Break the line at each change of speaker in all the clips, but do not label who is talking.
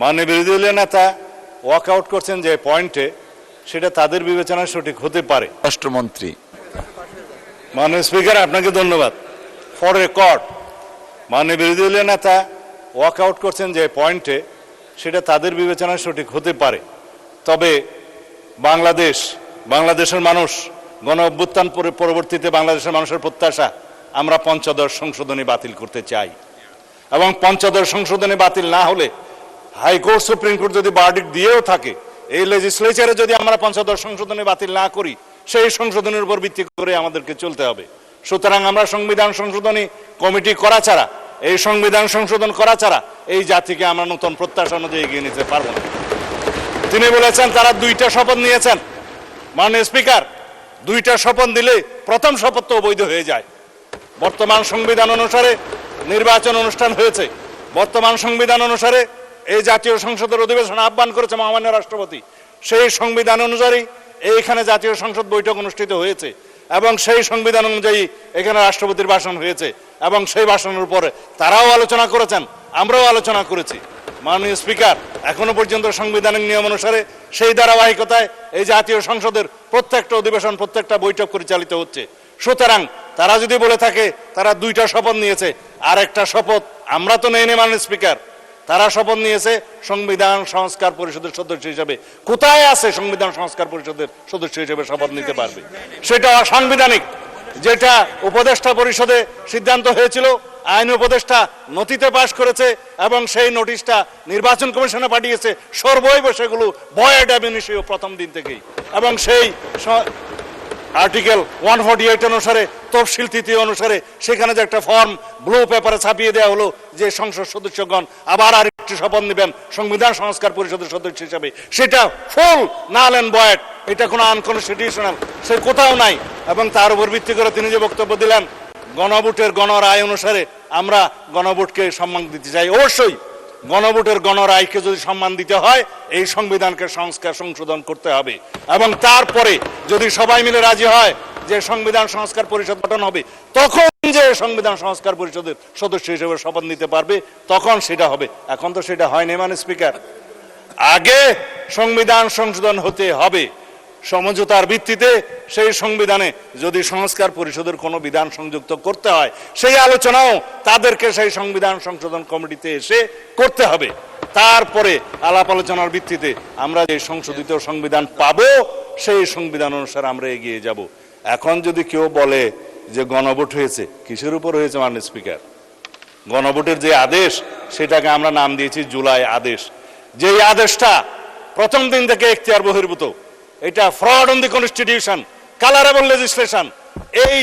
মাননীয় বিরোধী দলীয় নেতা ওয়াকআউট করছেন যে পয়েন্টে, সেটা তাদের বিবেচনায় সঠিক হতে পারে।
রাষ্ট্রমন্ত্রী
মাননীয় স্পিকার, আপনাকে ধন্যবাদ। ফর রেকর্ড, মাননীয় বিরোধী দলীয় নেতা ওয়াকআউট করছেন যে পয়েন্টে, সেটা তাদের বিবেচনায় সঠিক হতে পারে। তবে বাংলাদেশের মানুষ গণ অভ্যুত্থান পরবর্তীতে বাংলাদেশের মানুষের প্রত্যাশা, আমরা পঞ্চদশ সংশোধনী বাতিল করতে চাই। এবং পঞ্চদশ সংশোধনী বাতিল না হলে হাইকোর্ট সুপ্রিম কোর্ট যদি ভার্ডিক্ট দিয়েও থাকে, এই লেজিসলেচারে যদি আমরা পঞ্চদশ সংশোধনী বাতিল না করি, সেই সংশোধনের উপর ভিত্তি করে আমাদেরকে চলতে হবে। সুতরাং আমরা সংবিধান সংশোধনী কমিটি করা ছাড়া, এই সংবিধান সংশোধন করা ছাড়া এই জাতিকে আমরা নতুন প্রত্যাশা অনুযায়ী এগিয়ে নিতে পারবো না। তিনি বলেছেন তারা 2টা শপথ নিয়েছেন। মাননীয় স্পিকার, 2টা শপথ দিলে প্রথম শপথ তো অবৈধ হয়ে যায়। বর্তমান সংবিধান অনুসারে নির্বাচন অনুষ্ঠান হয়েছে। বর্তমান সংবিধান অনুসারে এই জাতীয় সংসদের অধিবেশন আহ্বান করেছে মহামান্য রাষ্ট্রপতি। সেই সংবিধান অনুযায়ী এইখানে জাতীয় সংসদ বৈঠক অনুষ্ঠিত হয়েছে এবং সেই সংবিধান অনুযায়ী এখানে রাষ্ট্রপতির ভাষণ হয়েছে এবং সেই ভাষণের উপরে তারাও আলোচনা করেছেন, আমরাও আলোচনা করেছি। মাননীয় স্পিকার, এখনো পর্যন্ত সাংবিধানিক নিয়ম অনুসারে সেই ধারাবাহিকতায় এই জাতীয় সংসদের প্রত্যেকটা অধিবেশন, প্রত্যেকটা বৈঠক পরিচালিত হচ্ছে। সুতরাং তারা যদি বলে থাকে তারা 2টা শপথ নিয়েছে, আর একটা শপথ আমরা তো নেইনি মাননীয় স্পিকার, তারা শপথ নিয়েছে সংবিধান সংস্কার পরিষদের সদস্য হিসেবে। কোথায় আছে সংবিধান সংস্কার পরিষদের সদস্য হিসেবে শপথ নিতে পারবে? সেটা অসাংবিধানিক। যেটা উপদেষ্টা পরিষদে সিদ্ধান্ত হয়েছিল, আইন উপদেষ্টা নথিতে পাশ করেছে এবং সেই নোটিশটা নির্বাচন কমিশনে পাঠিয়েছে। সর্বৈব সেগুলো ভয়েড অ্যাব ইনিশিও প্রথম দিন থেকেই। এবং সেই আর্টিকেল 148 অনুসারে, তফসিল তিথি অনুসারে সেখানে যে একটা ফর্ম ব্লু পেপারে ছাপিয়ে দেওয়া হলো যে সংসদ সদস্যগণ আবার আরেকটি শপথ নেবেন সংবিধান সংস্কার পরিষদের সদস্য হিসেবে, সেটা ফুল নাল অ্যান্ড ভয়েড। এটা কোনো আনকনস্টিটিউশনাল, সে কোথাও নাই। এবং তার উপর ভিত্তি করে তিনি যে বক্তব্য দিলেন, গণভোটের গণরায় অনুসারে আমরা গণভোটকে সম্মান দিতে চাই। অবশ্যই গণভোটের গণরায়কে যদি সম্মান দিতে হয়, এই সংবিধানকে সংশোধন করতে হবে। এবং তারপরে যদি সবাই মিলে রাজি হয় যে সংবিধান সংস্কার পরিষদ গঠন হবে, তখন যে সংবিধান সংস্কার পরিষদের সদস্য হিসেবে শপথ নিতে পারবে, তখন সেটা হবে। এখন তো সেটা হয়নি মাননীয় স্পিকার। আগে সংবিধান সংশোধন হতে হবে সমঝোতার ভিত্তিতে। সেই সংবিধানে যদি সংস্কার পরিষদের কোনো বিধান সংযুক্ত করতে হয়, সেই আলোচনাও তাদেরকে সেই সংবিধান সংশোধন কমিটিতে এসে করতে হবে। তারপরে আলাপ আলোচনার ভিত্তিতে আমরা যে সংশোধিত সংবিধান পাবো, সেই সংবিধান অনুসারে আমরা এগিয়ে যাব। এখন যদি কেউ বলে যে গণভোট হয়েছে, কিসের উপর হয়েছে মাননীয় স্পিকার? গণভোটের যে আদেশ, সেটাকে আমরা নাম দিয়েছি জুলাই আদেশ। যেই আদেশটা প্রথম দিন থেকে এখতিয়ার বহির্ভূত, এটা fraud on the constitution, colourable legislation. এই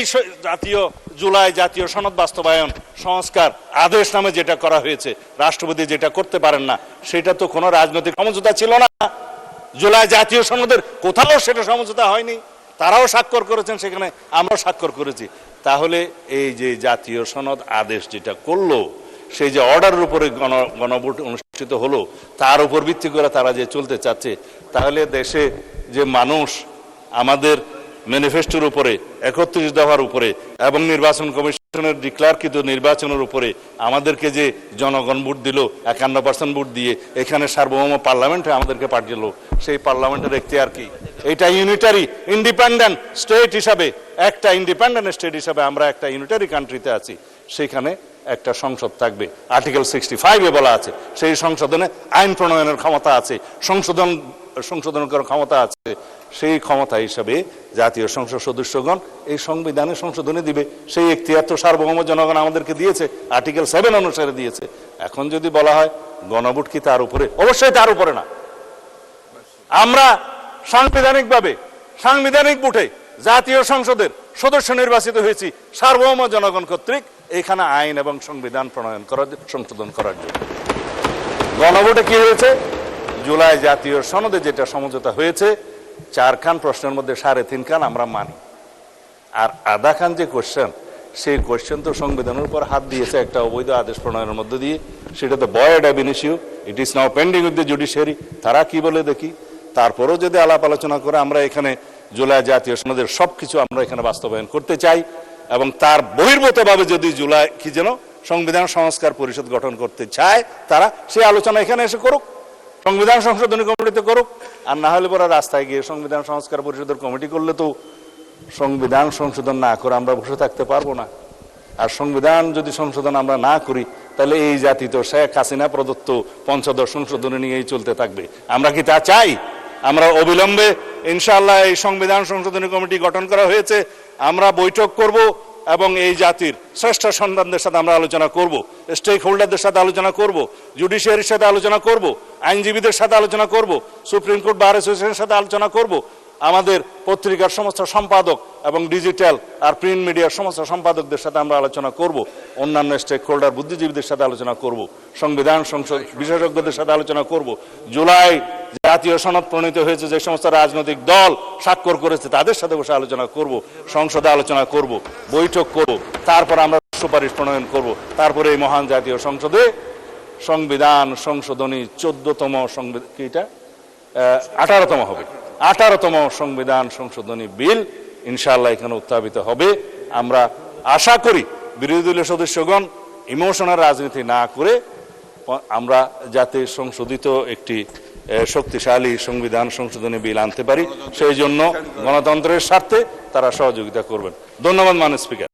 জুলাই জাতীয় সনদ বাস্তবায়ন সংস্কার আদেশ নামে যেটা করা হয়েছে, রাষ্ট্রপতি যেটা করতে পারেন না, সেটা তো কোনো রাজনৈতিক সমঝোতা ছিল না। জুলাই জাতীয় সনদের কোথাও সেটা সমঝোতা হয়নি। তারাও স্বাক্ষর করেছেন, সেখানে আমরাও স্বাক্ষর করেছি। তাহলে এই যে জাতীয় সনদ আদেশ যেটা করলো, সেই যে অর্ডারের উপরে গণভোট অনুষ্ঠিত হলো, তার উপর ভিত্তি করে তারা যে চলতে চাচ্ছে, তাহলে দেশে যে মানুষ আমাদের ম্যানিফেস্টোর উপরে, 31 দফার উপরে এবং নির্বাচন কমিশনের ডিক্লারকৃত নির্বাচনের উপরে আমাদেরকে যে জনগণ ভোট দিল, 51% ভোট দিয়ে এখানে সার্বভৌম পার্লামেন্টে আমাদেরকে পাঠিয়েছিল, সেই পার্লামেন্টের এখতিয়ার কি? এটা ইউনিটারি ইন্ডিপেন্ডেন্ট স্টেট হিসাবে, একটা ইন্ডিপেন্ডেন্ট স্টেট হিসাবে আমরা একটা ইউনিটারি কান্ট্রিতে আছি। সেখানে একটা সংসদ থাকবে, আর্টিকেল 65-এ বলা আছে। সেই সংশোধনে আইন প্রণয়নের ক্ষমতা আছে, সংশোধন করার ক্ষমতা আছে। সেই ক্ষমতা হিসাবে জাতীয় সংসদ সদস্যগণ এই সংবিধানে সংশোধনী দিবে। সেই এখতিয়ার তো সার্বভৌম জনগণ আমাদেরকে দিয়েছে, আর্টিকেল 7 অনুসারে দিয়েছে। এখন যদি বলা হয় গণভোট কি তার উপরে? অবশ্যই তার উপরে না। আমরা সাংবিধানিকভাবে সাংবিধানিক ভোটে জাতীয় সংসদের সদস্য নির্বাচিত হয়েছি সার্বভৌম জনগণ কর্তৃক, এখানে আইন এবং সংবিধান প্রণয়ন করার, সংশোধন করার জন্য। গণভোটে কি হয়েছে? জুলাই জাতীয় সনদে যেটা সমঝোতা হয়েছে, 4 খান প্রশ্নের মধ্যে 3.5 খান আমরা মানি, আর আধা খান যে কোশ্চেন, সেই কোশ্চেন তো সংবিধানের উপর হাত দিয়েছে একটা অবৈধ আদেশ প্রণয়নের মধ্যে দিয়ে। সেটা তো void ab initio, it is now pending with the judiciary. তারা কি বলে দেখি। তারপরেও যদি আলাপ আলোচনা করে আমরা এখানে জুলাই জাতীয় সনদের সবকিছু আমরা এখানে বাস্তবায়ন করতে চাই, এবং তার বহির্ভূতভাবে যদি জুলাই কি যেন সংবিধান সংস্কার পরিষদ গঠন করতে চায়, তারা সেই আলোচনা এখানে এসে করুক। সংবিধান সংশোধনী কমিটিতে করুক, আর না হলে পরে রাস্তায় গিয়ে সংবিধান সংস্কার পরিষদের কমিটি করলে তো সংবিধান সংশোধন না করে আমরা বসে থাকতে পারবো না। আর সংবিধান যদি সংশোধন আমরা না করি তাহলে এই জাতি তো শেখ হাসিনা প্রদত্ত পঞ্চদশ সংশোধনী নিয়েই চলতে থাকবে। আমরা কি তা চাই? আমরা অবিলম্বে ইনশাআল্লাহ এই সংবিধান সংশোধনী কমিটি গঠন করা হয়েছে, আমরা বৈঠক করব এবং এই জাতির শ্রেষ্ঠ সন্তানদের সাথে আমরা আলোচনা করব, স্টেক হোল্ডারদের সাথে আলোচনা করব, জুডিশিয়ারির সাথে আলোচনা করব, আইনজীবীদের সাথে আলোচনা করব, সুপ্রিম কোর্ট বার অ্যাসোসিয়েশনের সাথে আলোচনা করব, আমাদের পত্রিকার সমস্ত সম্পাদক এবং ডিজিটাল আর প্রিন্ট মিডিয়ার সমস্ত সম্পাদকদের সাথে আমরা আলোচনা করব, অন্যান্য স্টেক হোল্ডার বুদ্ধিজীবীদের সাথে আলোচনা করব, সংবিধান সংসদ বিশেষজ্ঞদের সাথে আলোচনা করব। জুলাই জাতীয় সনদ প্রণীত হয়েছে, যে সমস্ত রাজনৈতিক দল স্বাক্ষর করেছে তাদের সাথে বসে আলোচনা করব, সংসদে আলোচনা করব, বৈঠক করব, তারপর আমরা সুপারিশ প্রণয়ন করব, তারপরে এই মহান জাতীয় সংসদে সংবিধান সংশোধনী 14তম সংবিধান কি এটা 18তম হবে, 18তম সংবিধান সংশোধনী বিল ইনশাআল্লাহ এখানে উত্থাপিত হবে। আমরা আশা করি বিরোধী দলীয় সদস্যগণ ইমোশনাল রাজনীতি না করে আমরা যাতে সংশোধিত একটি শক্তিশালী সংবিধান সংশোধনী বিল আনতে পারি, সেই জন্য গণতন্ত্রের স্বার্থে তারা সহযোগিতা করবেন। ধন্যবাদ মাননীয় স্পিকার।